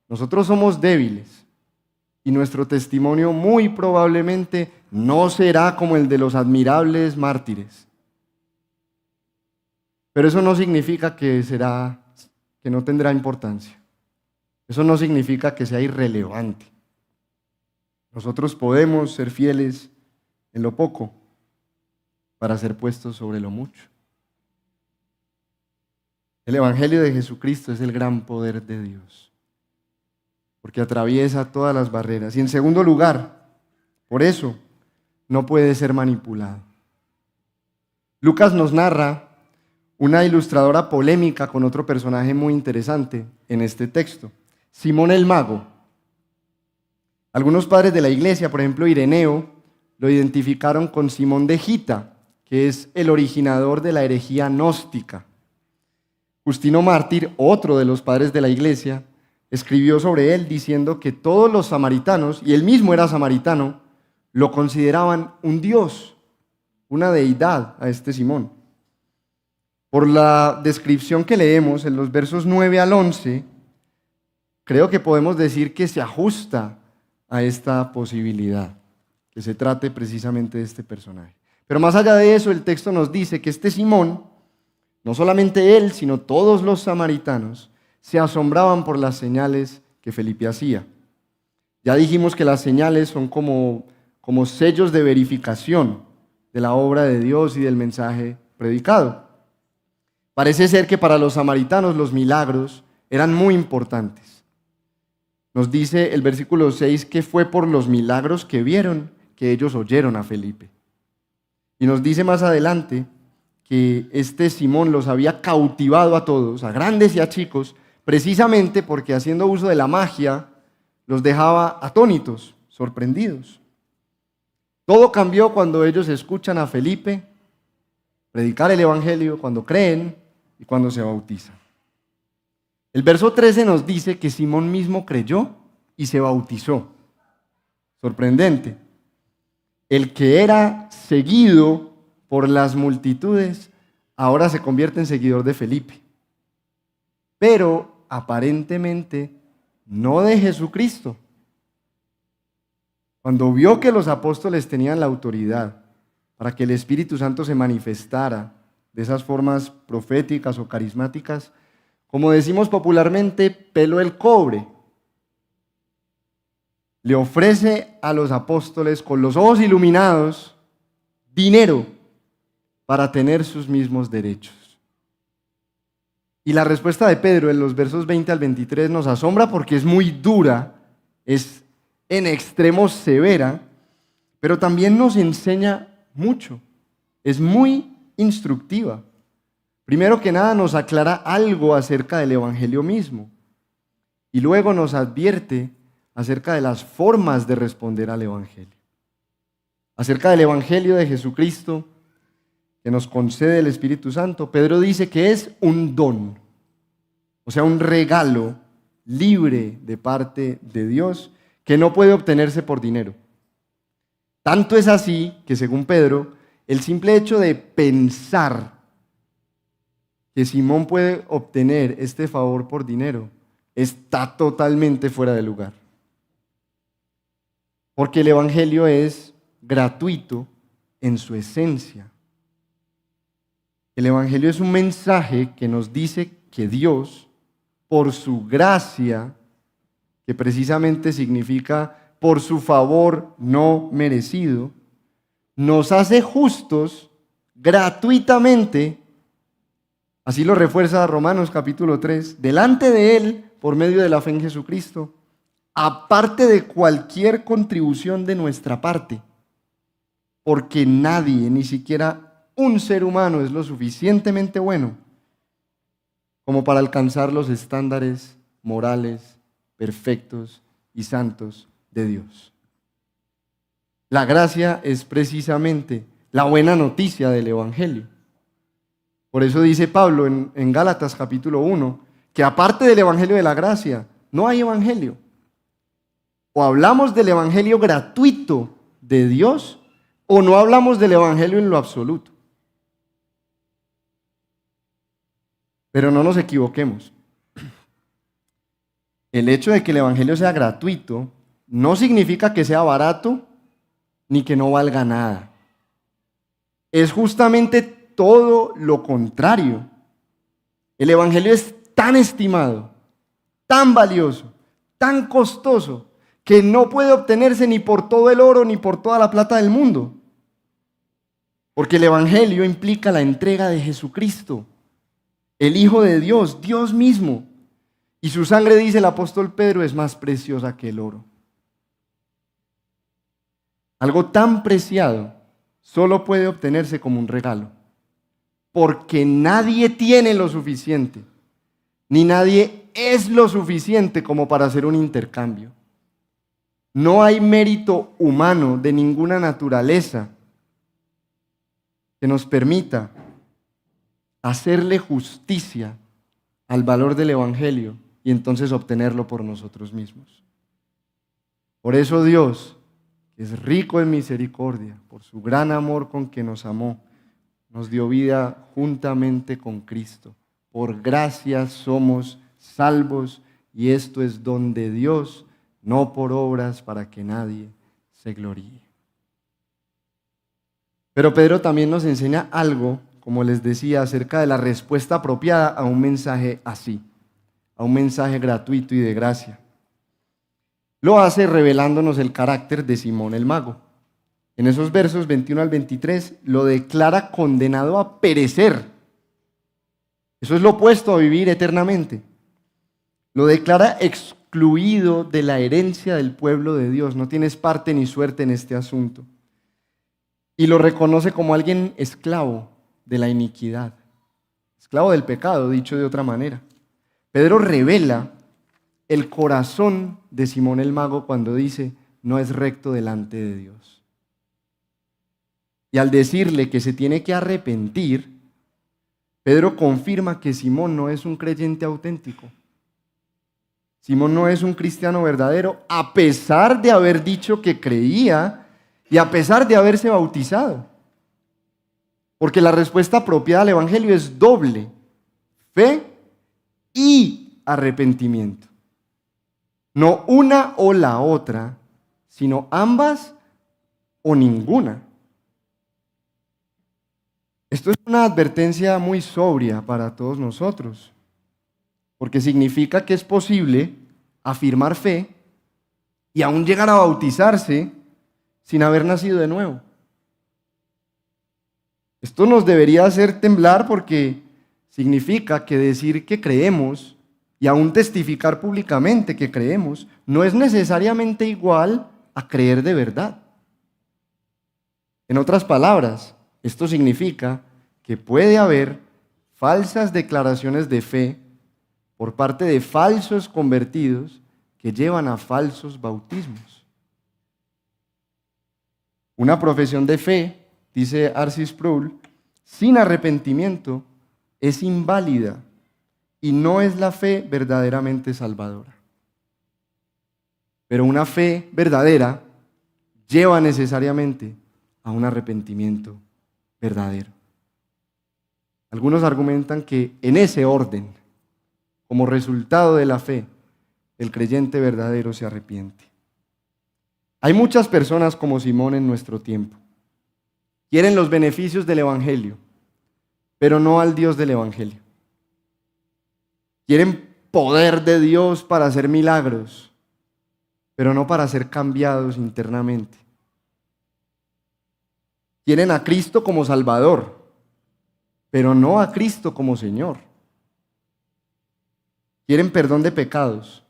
Speaker 1: Nosotros somos débiles. y nuestro testimonio muy probablemente no será como el de los admirables mártires. Pero eso no significa que no tendrá importancia. Eso no significa que sea irrelevante. Nosotros podemos ser fieles en lo poco para ser puestos sobre lo mucho. El Evangelio de Jesucristo es el gran poder de Dios, porque atraviesa todas las barreras. Y en segundo lugar, por eso, no puede ser manipulado. Lucas nos narra una ilustradora polémica con otro personaje muy interesante en este texto, Simón el Mago. Algunos padres de la iglesia, por ejemplo Ireneo, lo identificaron con Simón de Gita, que es el originador de la herejía gnóstica. Justino Mártir, otro de los padres de la iglesia, escribió sobre él diciendo que todos los samaritanos, y él mismo era samaritano, lo consideraban un dios, una deidad a este Simón. Por la descripción que leemos en los versos 9 al 11, creo que podemos decir que se ajusta a esta posibilidad, que se trate precisamente de este personaje. Pero más allá de eso, el texto nos dice que este Simón, no solamente él, sino todos los samaritanos, se asombraban por las señales que Felipe hacía. Ya dijimos que las señales son como sellos de verificación de la obra de Dios y del mensaje predicado. Parece ser que para los samaritanos los milagros eran muy importantes. Nos dice el versículo 6 que fue por los milagros que vieron que ellos oyeron a Felipe. Y nos dice más adelante que este Simón los había cautivado a todos, a grandes y a chicos, precisamente porque haciendo uso de la magia los dejaba atónitos, sorprendidos. Todo cambió cuando ellos escuchan a Felipe predicar el Evangelio, cuando creen y cuando se bautizan. El verso 13 nos dice que Simón mismo creyó y se bautizó. Sorprendente. El que era seguido por las multitudes ahora se convierte en seguidor de Felipe. Pero aparentemente no de Jesucristo. Cuando vio que los apóstoles tenían la autoridad para que el Espíritu Santo se manifestara de esas formas proféticas o carismáticas, como decimos popularmente, peló el cobre. Le ofrece a los apóstoles con los ojos iluminados dinero para tener sus mismos derechos. Y la respuesta de Pedro en los versos 20 al 23 nos asombra porque es muy dura, es en extremo severa, pero también nos enseña mucho, es muy instructiva. Primero que nada nos aclara algo acerca del Evangelio mismo y luego nos advierte acerca de las formas de responder al Evangelio. Acerca del Evangelio de Jesucristo que nos concede el Espíritu Santo, Pedro dice que es un don, o sea, un regalo libre de parte de Dios que no puede obtenerse por dinero. Tanto es así que, según Pedro, el simple hecho de pensar que Simón puede obtener este favor por dinero está totalmente fuera de lugar. Porque el Evangelio es gratuito en su esencia. El Evangelio es un mensaje que nos dice que Dios, por su gracia, que precisamente significa por su favor no merecido, nos hace justos gratuitamente. Así lo refuerza Romanos capítulo 3, delante de Él, por medio de la fe en Jesucristo, aparte de cualquier contribución de nuestra parte, porque nadie, ni siquiera un ser humano, es lo suficientemente bueno como para alcanzar los estándares morales, perfectos y santos de Dios. La gracia es precisamente la buena noticia del Evangelio. Por eso dice Pablo en Gálatas capítulo 1, que aparte del Evangelio de la gracia, no hay Evangelio. O hablamos del Evangelio gratuito de Dios, o no hablamos del Evangelio en lo absoluto. Pero no nos equivoquemos. El hecho de que el Evangelio sea gratuito no significa que sea barato ni que no valga nada. Es justamente todo lo contrario. El Evangelio es tan estimado, tan valioso, tan costoso, que no puede obtenerse ni por todo el oro ni por toda la plata del mundo. Porque el Evangelio implica la entrega de Jesucristo, el Hijo de Dios, Dios mismo. Y su sangre, dice el apóstol Pedro, es más preciosa que el oro. Algo tan preciado solo puede obtenerse como un regalo, porque nadie tiene lo suficiente, ni nadie es lo suficiente como para hacer un intercambio. No hay mérito humano de ninguna naturaleza que nos permita hacerle justicia al valor del Evangelio y entonces obtenerlo por nosotros mismos. Por eso Dios, que es rico en misericordia, por su gran amor con que nos amó, nos dio vida juntamente con Cristo. Por gracia somos salvos, y esto es don de Dios, no por obras, para que nadie se gloríe. Pero Pedro también nos enseña algo, como les decía, acerca de la respuesta apropiada a un mensaje así, a un mensaje gratuito y de gracia. Lo hace revelándonos el carácter de Simón el mago. En esos versos 21 al 23 lo declara condenado a perecer. Eso es lo opuesto a vivir eternamente. Lo declara excluido de la herencia del pueblo de Dios. No tienes parte ni suerte en este asunto. Y lo reconoce como alguien esclavo de la iniquidad, esclavo del pecado, dicho de otra manera. Pedro revela el corazón de Simón el mago cuando dice: no es recto delante de Dios. Y al decirle que se tiene que arrepentir, Pedro confirma que Simón no es un creyente auténtico. Simón no es un cristiano verdadero, a pesar de haber dicho que creía y a pesar de haberse bautizado. Porque la respuesta apropiada al Evangelio es doble: fe y arrepentimiento. No una o la otra, sino ambas o ninguna. Esto es una advertencia muy sobria para todos nosotros, porque significa que es posible afirmar fe y aún llegar a bautizarse sin haber nacido de nuevo. Esto nos debería hacer temblar, porque significa que decir que creemos y aún testificar públicamente que creemos no es necesariamente igual a creer de verdad. En otras palabras, esto significa que puede haber falsas declaraciones de fe por parte de falsos convertidos que llevan a falsos bautismos. Una profesión de fe, dice R.C. Sproul, sin arrepentimiento es inválida y no es la fe verdaderamente salvadora. Pero una fe verdadera lleva necesariamente a un arrepentimiento verdadero. Algunos argumentan que en ese orden, como resultado de la fe, el creyente verdadero se arrepiente. Hay muchas personas como Simón en nuestro tiempo. Quieren los beneficios del Evangelio, pero no al Dios del Evangelio. Quieren poder de Dios para hacer milagros, pero no para ser cambiados internamente. Quieren a Cristo como Salvador, pero no a Cristo como Señor. Quieren perdón de pecados,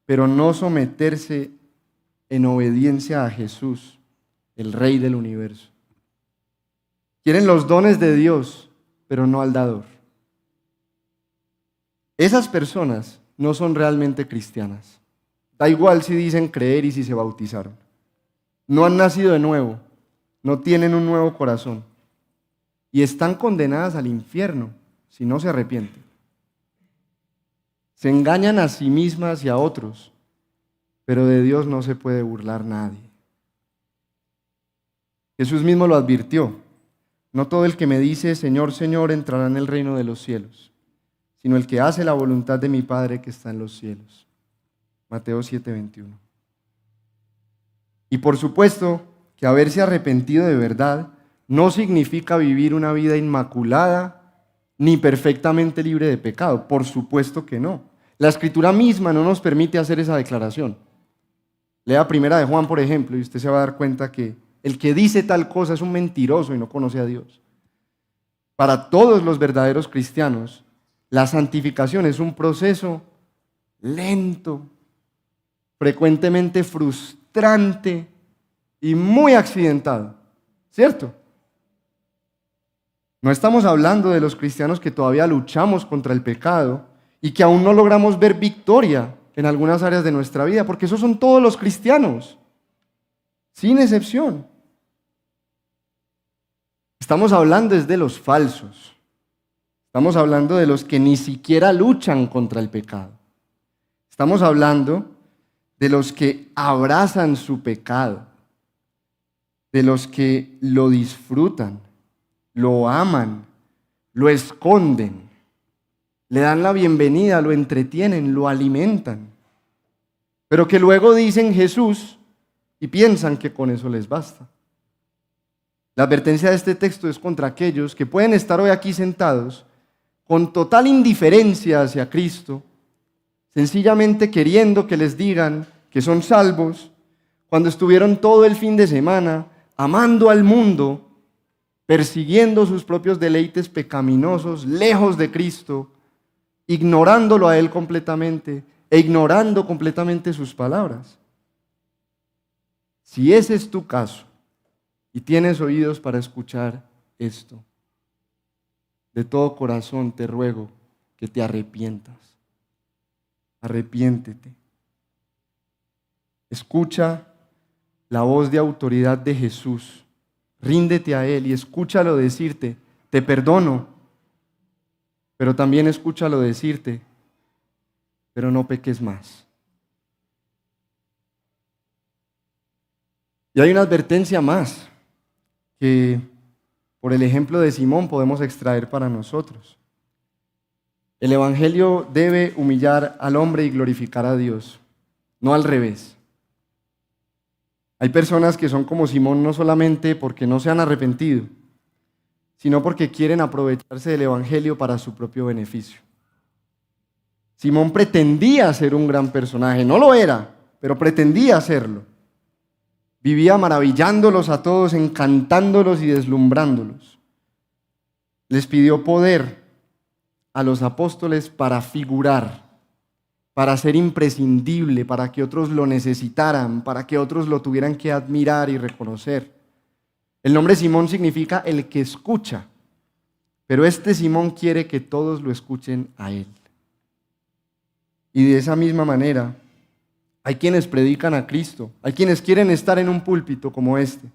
Speaker 1: pero no someterse en obediencia a Jesús, el Rey del universo. Quieren los dones de Dios, pero no al dador. Esas personas no son realmente cristianas. Da igual si dicen creer y si se bautizaron. No han nacido de nuevo, no tienen un nuevo corazón y están condenadas al infierno si no se arrepienten. Se engañan a sí mismas y a otros, pero de Dios no se puede burlar nadie. Jesús mismo lo advirtió: no todo el que me dice Señor, Señor entrará en el reino de los cielos, sino el que hace la voluntad de mi Padre que está en los cielos. Mateo 7:21. Y por supuesto que haberse arrepentido de verdad no significa vivir una vida inmaculada ni perfectamente libre de pecado. Por supuesto que no. La Escritura misma no nos permite hacer esa declaración. Lea Primera de Juan, por ejemplo, y usted se va a dar cuenta que el que dice tal cosa es un mentiroso y no conoce a Dios. Para todos los verdaderos cristianos, la santificación es un proceso lento, frecuentemente frustrante y muy accidentado, ¿cierto? No estamos hablando de los cristianos que todavía luchamos contra el pecado y que aún no logramos ver victoria en algunas áreas de nuestra vida, porque esos son todos los cristianos, sin excepción. Estamos hablando es de los falsos. Estamos hablando de los que ni siquiera luchan contra el pecado. Estamos hablando de los que abrazan su pecado, de los que lo disfrutan, lo aman, lo esconden, le dan la bienvenida, lo entretienen, lo alimentan, pero que luego dicen Jesús y piensan que con eso les basta. La advertencia de este texto es contra aquellos que pueden estar hoy aquí sentados con total indiferencia hacia Cristo, sencillamente queriendo que les digan que son salvos, cuando estuvieron todo el fin de semana amando al mundo, persiguiendo sus propios deleites pecaminosos, lejos de Cristo, ignorándolo a Él completamente e ignorando completamente sus palabras. Si ese es tu caso y tienes oídos para escuchar esto, de todo corazón te ruego que te arrepientas. Arrepiéntete. Escucha la voz de autoridad de Jesús. Ríndete a Él y escúchalo decirte, te perdono, pero también escúchalo decirte, pero no peques más. Y hay una advertencia más que por el ejemplo de Simón podemos extraer para nosotros. El Evangelio debe humillar al hombre y glorificar a Dios, no al revés. Hay personas que son como Simón no solamente porque no se han arrepentido, sino porque quieren aprovecharse del Evangelio para su propio beneficio. Simón pretendía ser un gran personaje, no lo era, pero pretendía serlo. Vivía maravillándolos a todos, encantándolos y deslumbrándolos. Les pidió poder a los apóstoles para figurar, para ser imprescindible, para que otros lo necesitaran, para que otros lo tuvieran que admirar y reconocer. El nombre Simón significa el que escucha, pero este Simón quiere que todos lo escuchen a él. Y de esa misma manera, hay quienes predican a Cristo, hay quienes quieren estar en un púlpito como este,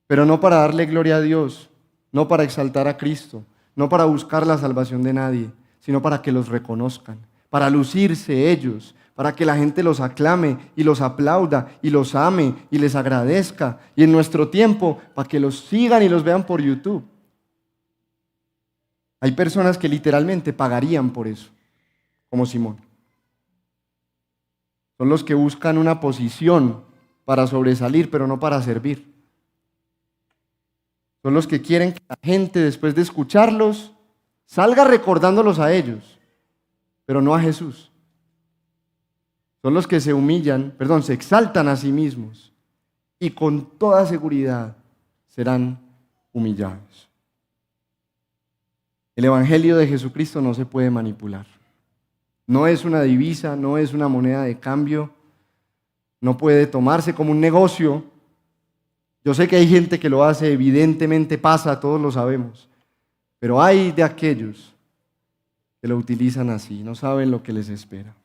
Speaker 1: pero no para darle gloria a Dios, no para exaltar a Cristo, no para buscar la salvación de nadie, sino para que los reconozcan, para lucirse ellos, para que la gente los aclame y los aplauda y los ame y les agradezca, y en nuestro tiempo para que los sigan y los vean por YouTube. Hay personas que literalmente pagarían por eso, como Simón. Son los que buscan una posición para sobresalir, pero no para servir. Son los que quieren que la gente, después de escucharlos, salga recordándolos a ellos, pero no a Jesús. Son los que se exaltan a sí mismos y con toda seguridad serán humillados. El Evangelio de Jesucristo no se puede manipular. No es una divisa, no es una moneda de cambio, no puede tomarse como un negocio. Yo sé que hay gente que lo hace, evidentemente pasa, todos lo sabemos, pero hay de aquellos que lo utilizan así, no saben lo que les espera.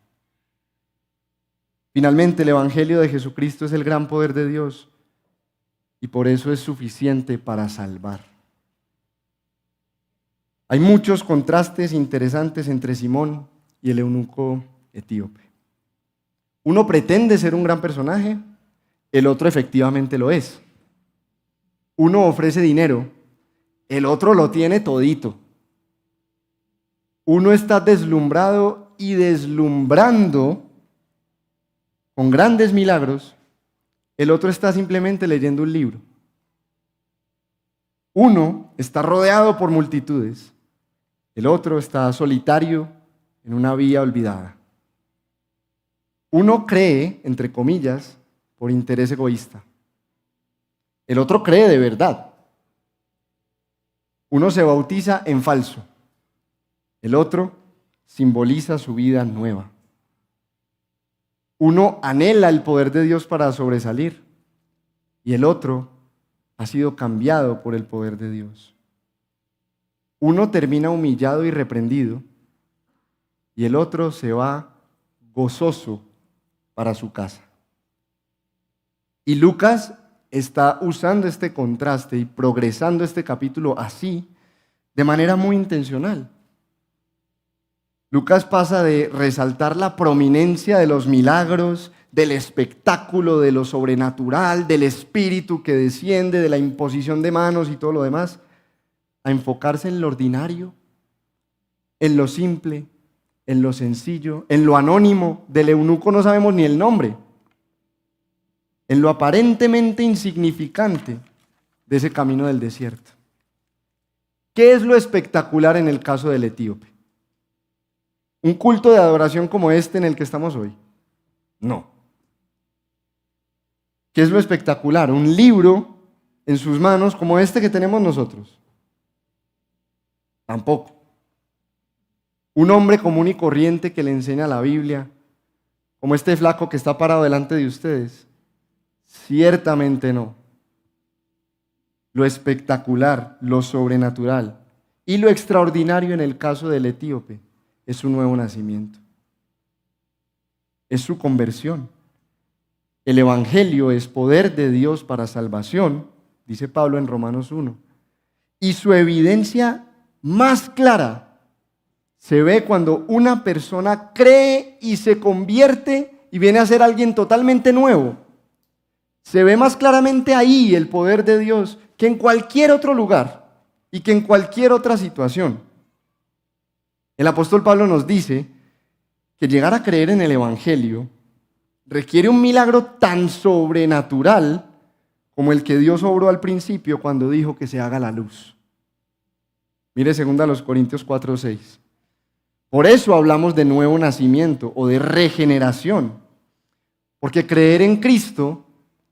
Speaker 1: Finalmente, el Evangelio de Jesucristo es el gran poder de Dios y por eso es suficiente para salvar. Hay muchos contrastes interesantes entre Simón y el eunuco etíope. Uno pretende ser un gran personaje, el otro efectivamente lo es. Uno ofrece dinero, el otro lo tiene todito. Uno está deslumbrado y deslumbrando con grandes milagros, el otro está simplemente leyendo un libro. Uno está rodeado por multitudes, el otro está solitario en una vía olvidada. Uno cree, entre comillas, por interés egoísta. El otro cree de verdad. Uno se bautiza en falso. El otro simboliza su vida nueva. Uno anhela el poder de Dios para sobresalir y el otro ha sido cambiado por el poder de Dios. Uno termina humillado y reprendido y el otro se va gozoso para su casa. Y Lucas está usando este contraste y progresando este capítulo así, de manera muy intencional. Lucas pasa de resaltar la prominencia de los milagros, del espectáculo, de lo sobrenatural, del espíritu que desciende, de la imposición de manos y todo lo demás, a enfocarse en lo ordinario, en lo simple, en lo sencillo, en lo anónimo. Del eunuco no sabemos ni el nombre, en lo aparentemente insignificante de ese camino del desierto. ¿Qué es lo espectacular en el caso del etíope? ¿Un culto de adoración como este en el que estamos hoy? No. ¿Qué es lo espectacular? ¿Un libro en sus manos como este que tenemos nosotros? Tampoco. ¿Un hombre común y corriente que le enseña la Biblia, como este flaco que está parado delante de ustedes? Ciertamente no. Lo espectacular, lo sobrenatural y lo extraordinario en el caso del etíope es su nuevo nacimiento. Es su conversión. El evangelio es poder de Dios para salvación, dice Pablo en Romanos 1. Y su evidencia más clara se ve cuando una persona cree y se convierte y viene a ser alguien totalmente nuevo. Se ve más claramente ahí el poder de Dios que en cualquier otro lugar y que en cualquier otra situación. El apóstol Pablo nos dice que llegar a creer en el evangelio requiere un milagro tan sobrenatural como el que Dios obró al principio cuando dijo que se haga la luz. Mire 2 Corintios 4:6. Por eso hablamos de nuevo nacimiento o de regeneración, porque creer en Cristo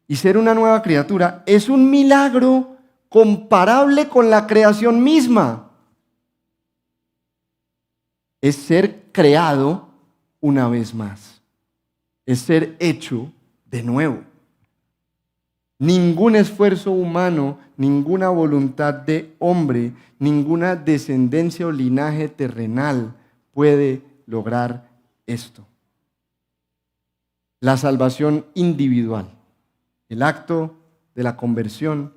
Speaker 1: y ser una nueva criatura es un milagro comparable con la creación misma. Es ser creado una vez más. Es ser hecho de nuevo. Ningún esfuerzo humano, ninguna voluntad de hombre, ninguna descendencia o linaje terrenal puede lograr esto. La salvación individual, el acto de la conversión,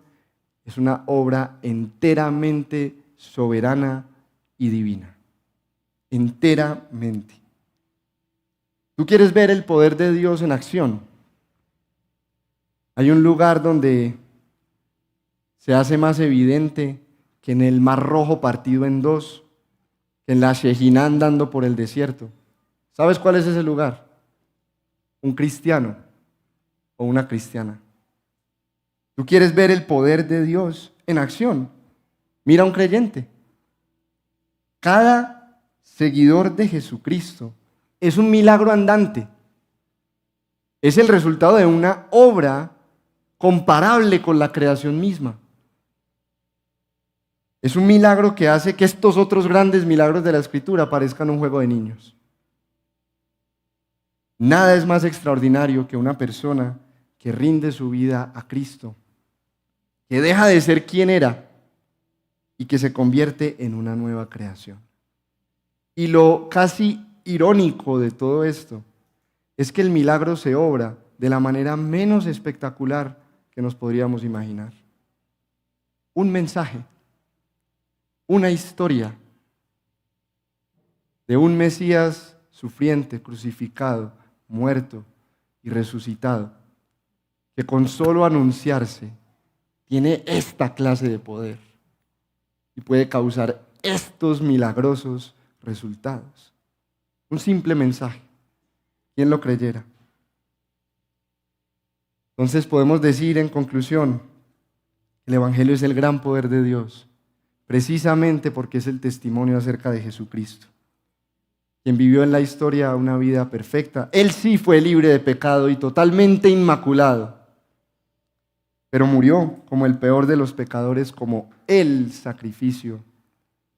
Speaker 1: es una obra enteramente soberana y divina. Enteramente. ¿Tú quieres ver el poder de Dios en acción? Hay un lugar donde se hace más evidente que en el Mar Rojo partido en dos, que en la Shejinah andando por el desierto. ¿Sabes cuál es ese lugar? Un cristiano o una cristiana. ¿Tú quieres ver el poder de Dios en acción? Mira a un creyente. Cada seguidor de Jesucristo es un milagro andante. Es el resultado de una obra comparable con la creación misma. Es un milagro que hace que estos otros grandes milagros de la Escritura parezcan un juego de niños. Nada es más extraordinario que una persona que rinde su vida a Cristo, que deja de ser quien era y que se convierte en una nueva creación. Y lo casi irónico de todo esto es que el milagro se obra de la manera menos espectacular que nos podríamos imaginar. Un mensaje, una historia de un Mesías sufriente, crucificado, muerto y resucitado, que con solo anunciarse tiene esta clase de poder y puede causar estos milagrosos resultados. Un simple mensaje. ¿Quién lo creyera? Entonces podemos decir en conclusión, el Evangelio es el gran poder de Dios, precisamente porque es el testimonio acerca de Jesucristo, quien vivió en la historia una vida perfecta. Él sí fue libre de pecado y totalmente inmaculado, pero murió como el peor de los pecadores, como el sacrificio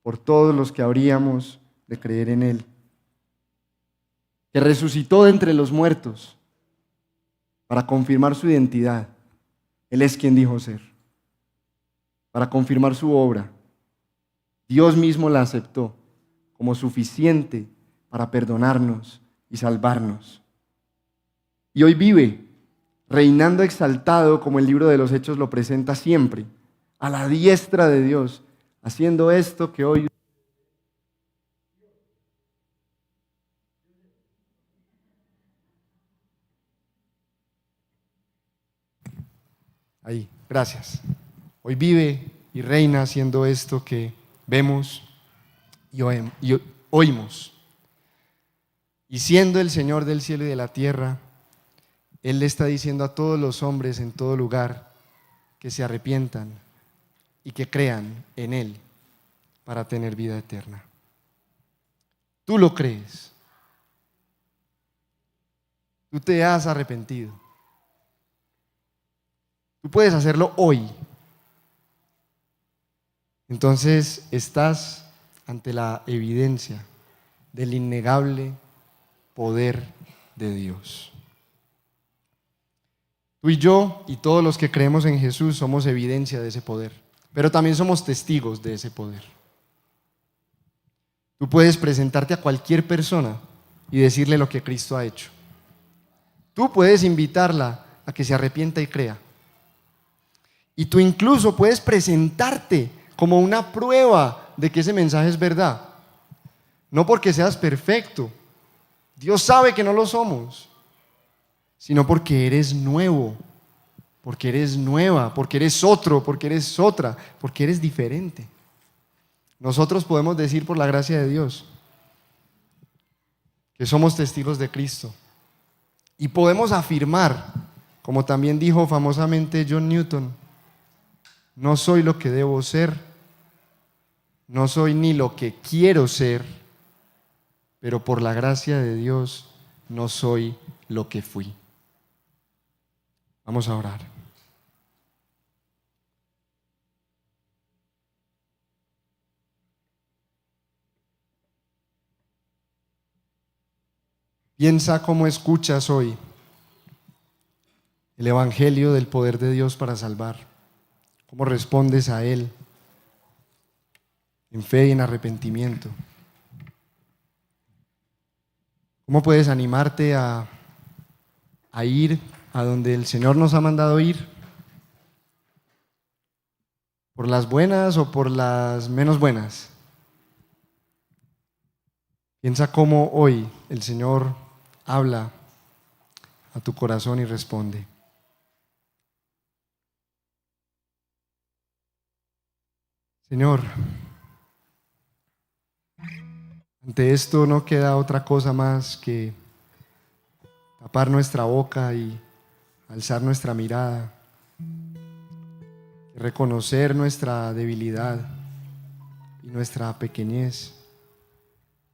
Speaker 1: por todos los que habríamos de creer en Él, que resucitó de entre los muertos para confirmar su identidad. Él es quien dijo ser, para confirmar su obra. Dios mismo la aceptó como suficiente para perdonarnos y salvarnos. Y hoy vive, reinando exaltado, como el libro de los Hechos lo presenta siempre, a la diestra de Dios, haciendo esto que hoy... Ahí, gracias. Hoy vive y reina haciendo esto que vemos y oímos. Y siendo el Señor del cielo y de la tierra, Él le está diciendo a todos los hombres en todo lugar que se arrepientan y que crean en Él para tener vida eterna. ¿Tú lo crees? ¿Tú te has arrepentido? Tú puedes hacerlo hoy. Entonces estás ante la evidencia del innegable poder de Dios. Tú y yo y todos los que creemos en Jesús somos evidencia de ese poder, pero también somos testigos de ese poder. Tú puedes presentarte a cualquier persona y decirle lo que Cristo ha hecho. Tú puedes invitarla a que se arrepienta y crea. Y tú incluso puedes presentarte como una prueba de que ese mensaje es verdad. No porque seas perfecto, Dios sabe que no lo somos, sino porque eres nuevo, porque eres nueva, porque eres otro, porque eres otra, porque eres diferente. Nosotros podemos decir por la gracia de Dios que somos testigos de Cristo y podemos afirmar, como también dijo famosamente John Newton, no soy lo que debo ser, no soy ni lo que quiero ser, pero por la gracia de Dios no soy lo que fui. Vamos a orar. Piensa cómo escuchas hoy el Evangelio del poder de Dios para salvar. ¿Cómo respondes a Él en fe y en arrepentimiento? ¿Cómo puedes animarte a ir a donde el Señor nos ha mandado ir? ¿Por las buenas o por las menos buenas? Piensa cómo hoy el Señor habla a tu corazón y responde. Señor, ante esto no queda otra cosa más que tapar nuestra boca y alzar nuestra mirada, reconocer nuestra debilidad y nuestra pequeñez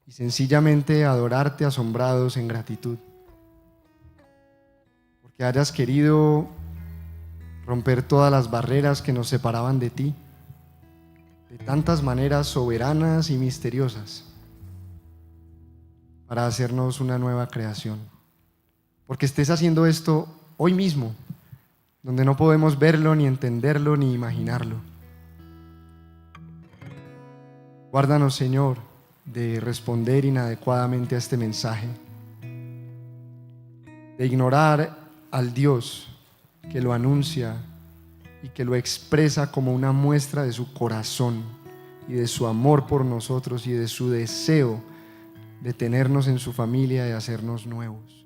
Speaker 1: y sencillamente adorarte asombrados en gratitud, porque hayas querido romper todas las barreras que nos separaban de ti, de tantas maneras soberanas y misteriosas, para hacernos una nueva creación. Porque estés haciendo esto hoy mismo, donde no podemos verlo, ni entenderlo, ni imaginarlo. Guárdanos, Señor, de responder inadecuadamente a este mensaje, de ignorar al Dios que lo anuncia y que lo expresa como una muestra de su corazón y de su amor por nosotros y de su deseo de tenernos en su familia y hacernos nuevos.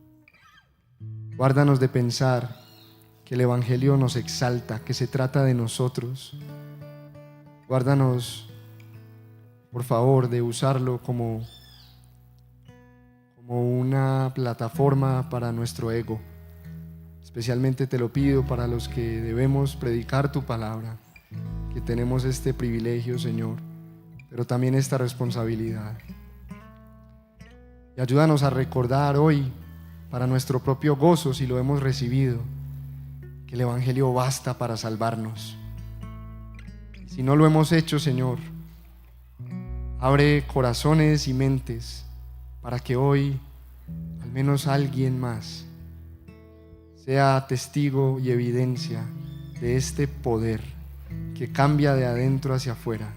Speaker 1: Guárdanos de pensar que el Evangelio nos exalta, que se trata de nosotros. Guárdanos, por favor, de usarlo como una plataforma para nuestro ego,
Speaker 2: Especialmente te lo pido para los que debemos predicar tu palabra, que tenemos este privilegio, Señor, pero también esta responsabilidad. Y ayúdanos a recordar hoy, para nuestro propio gozo, si lo hemos recibido, que el Evangelio basta para salvarnos. Si no lo hemos hecho, Señor, abre corazones y mentes para que hoy al menos alguien más sea testigo y evidencia de este poder que cambia de adentro hacia afuera,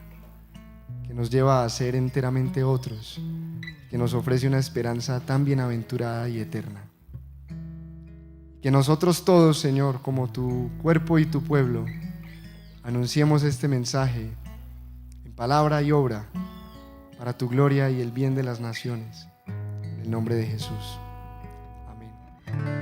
Speaker 2: que nos lleva a ser enteramente otros, que nos ofrece una esperanza tan bienaventurada y eterna. Que nosotros todos, Señor, como tu cuerpo y tu pueblo, anunciemos este mensaje en palabra y obra para tu gloria y el bien de las naciones. En el nombre de Jesús. Amén.